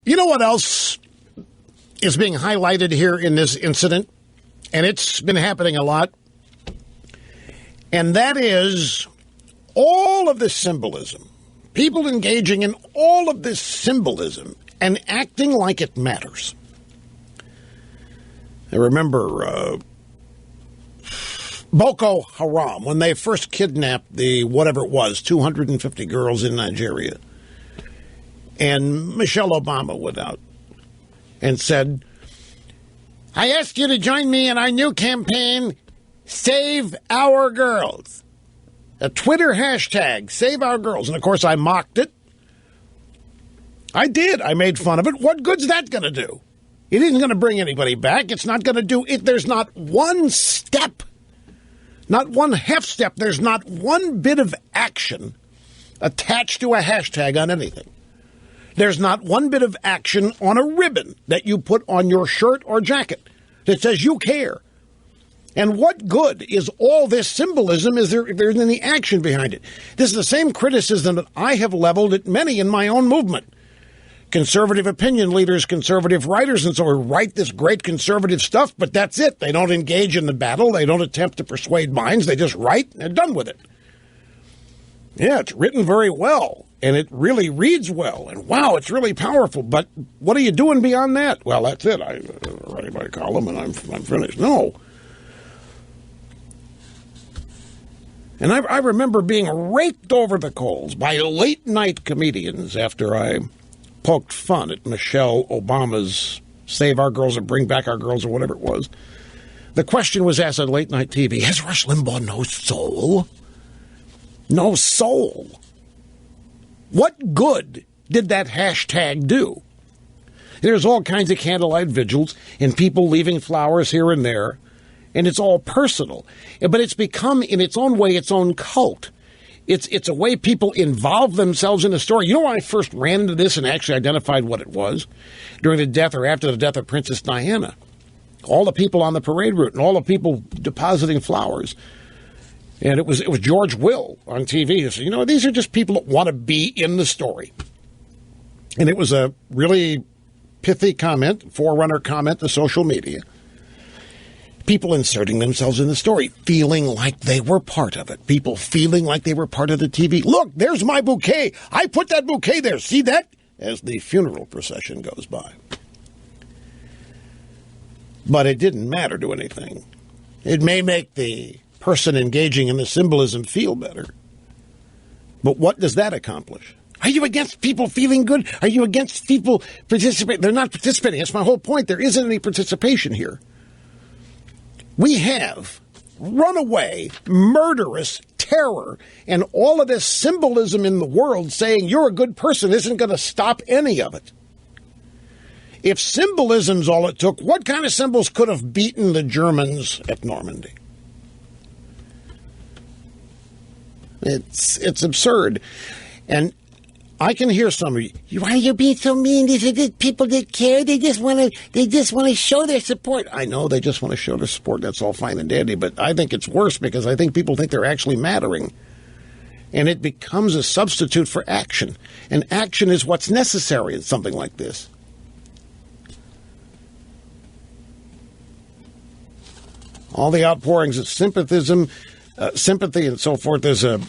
You know what else is being highlighted here in this incident? And it's been happening a lot. And that is all of this symbolism. People engaging in all of this symbolism and acting like it matters. I remember Boko Haram, when they first kidnapped the, whatever it was, 250 girls in Nigeria. And Michelle Obama went out and said, I ask you to join me in our new campaign, Save Our Girls. A Twitter hashtag, Save Our Girls. And, of course, I mocked it. I did. I made fun of it. What good's that going to do? It isn't going to bring anybody back. It's not going to do it. There's not one step, not one half step. There's not one bit of action attached to a hashtag on anything. There's not one bit of action on a ribbon that you put on your shirt or jacket that says you care. And what good is all this symbolism if there's any action behind it? This is the same criticism that I have leveled at many in my own movement. Conservative opinion leaders, conservative writers, and so on write this great conservative stuff, but that's it. They don't engage in the battle. They don't attempt to persuade minds. They just write and they're done with it. Yeah, it's written very well, and it really reads well, and wow, it's really powerful. But what are you doing beyond that? Well, that's it. I write my column, and I'm finished. No. And I remember being raked over the coals by late-night comedians after I poked fun at Michelle Obama's Save Our Girls or Bring Back Our Girls or whatever it was. The question was asked on late-night TV, has Rush Limbaugh no soul? No soul. What good did that hashtag do? There's all kinds of candlelight vigils and people leaving flowers here and there, and it's all personal. But it's become, in its own way, its own cult. It's a way people involve themselves in the story. You know when I first ran into this and actually identified what it was? During the death or after the death of Princess Diana. All the people on the parade route and all the people depositing flowers. And it was George Will on TV who said, you know, these are just people that want to be in the story. And it was a really pithy comment, forerunner comment to social media. People inserting themselves in the story, feeling like they were part of it. People feeling like they were part of the TV. Look, there's my bouquet. I put that bouquet there. See that? As the funeral procession goes by. But it didn't matter to anything. It may make the person engaging in the symbolism feel better. But what does that accomplish? Are you against people feeling good? Are you against people participating? They're not participating. That's my whole point. There isn't any participation here. We have runaway, murderous terror and all of this symbolism in the world saying you're a good person isn't going to stop any of it. If symbolism's all it took, what kind of symbols could have beaten the Germans at Normandy? It's absurd. And I can hear some of you. Why are you being so mean? These are just people that care. They just want to show their support. I know they just want to show their support. That's all fine and dandy. But I think it's worse because I think people think they're actually mattering. And it becomes a substitute for action. And action is what's necessary in something like this. All the outpourings of sympathy and so forth. There's a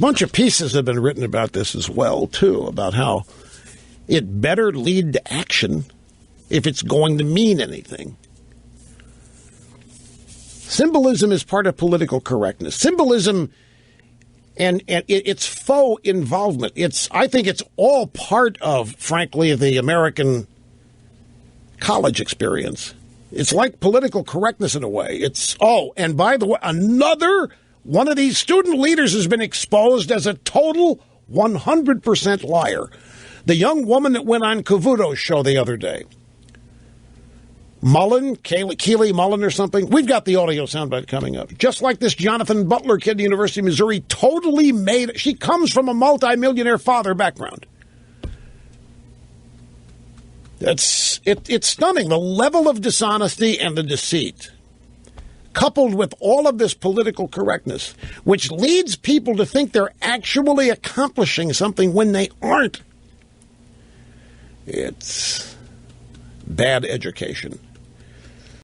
bunch of pieces have been written about this as well, too, about how it better lead to action if it's going to mean anything. Symbolism is part of political correctness. Symbolism and it's faux involvement. I think it's all part of, frankly, the American college experience. It's like political correctness in a way. And by the way, another one of these student leaders has been exposed as a total 100% liar. The young woman that went on Cavuto's show the other day. Keely Mullen or something. We've got the audio soundbite coming up. Just like this Jonathan Butler kid at the University of Missouri totally made. She comes from a multimillionaire father background. It's stunning, the level of dishonesty and the deceit, coupled with all of this political correctness, which leads people to think they're actually accomplishing something when they aren't. It's bad education.